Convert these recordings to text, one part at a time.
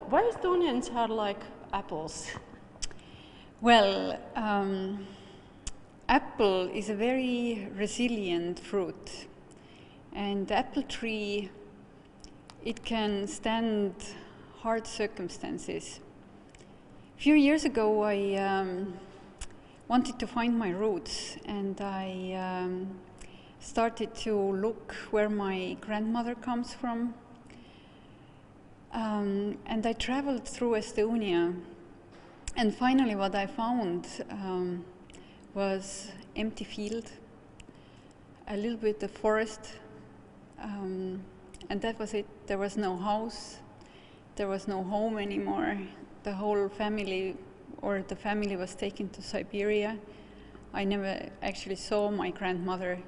why Estonians are like apples? Well, apple is a very resilient fruit, and the apple tree, it can stand hard circumstances. A few years ago, I wanted to find my roots, and I started to look where my grandmother comes from. And I traveled through Estonia, and finally what I found was empty field, a little bit of forest, and that was it. There was no house, there was no home anymore. The whole family, or the family, was taken to Siberia. I never actually saw my grandmother.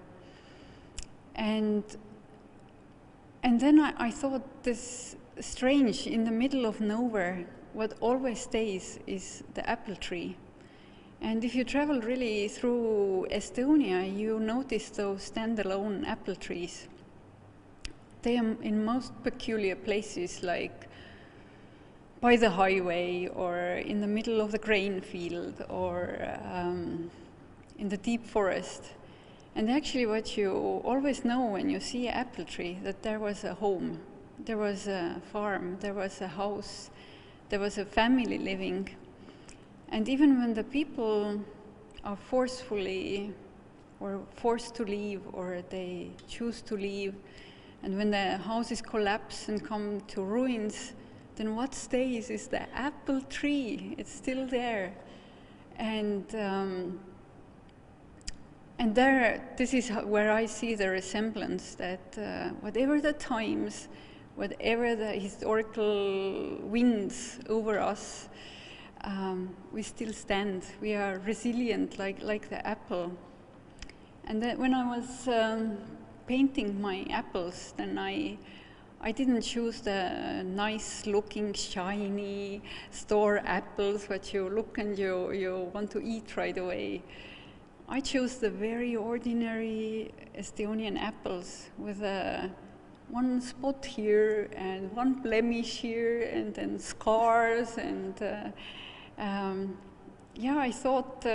And then I thought, this strange, in the middle of nowhere, what always stays is the apple tree. And if you travel really through Estonia, you notice those standalone apple trees. They are in most peculiar places, like by the highway, or in the middle of the grain field, or in the deep forest. And actually what you always know when you see an apple tree, that there was a home, there was a farm, there was a house, there was a family living. And even when the people are forcefully or forced to leave, or they choose to leave, and when the houses collapse and come to ruins, then what stays is the apple tree. It's still there. And there, this is where I see the resemblance, that whatever the times, whatever the historical winds over us, we still stand. We are resilient, like the apple. And then when I was painting my apples, then I didn't choose the nice-looking, shiny store apples, what you look and you want to eat right away. I chose the very ordinary Estonian apples with one spot here and one blemish here, and then scars. And yeah, I thought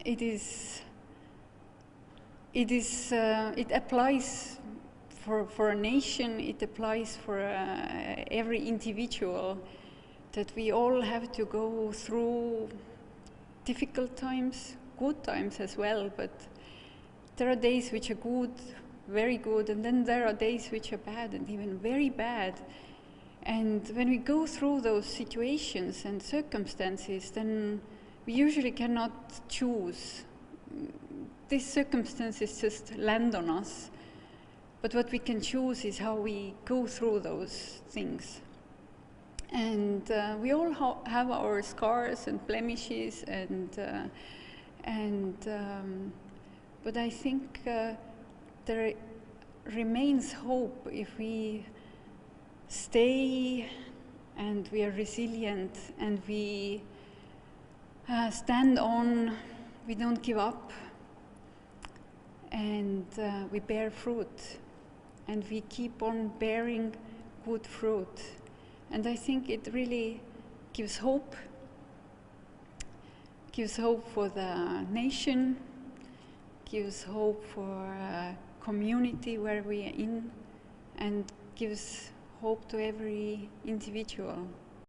it applies for a nation, it applies for every individual, that we all have to go through difficult times, good times as well, but there are days which are good, very good, and then there are days which are bad and even very bad. And when we go through those situations and circumstances, then we usually cannot choose. These circumstances just land on us. But what we can choose is how we go through those things. And we all have our scars and blemishes, but I think there remains hope if we stay and we are resilient and we stand on, we don't give up, and we bear fruit, and we keep on bearing good fruit. And I think it really gives hope for the nation, gives hope for a community where we are in, and gives hope to every individual.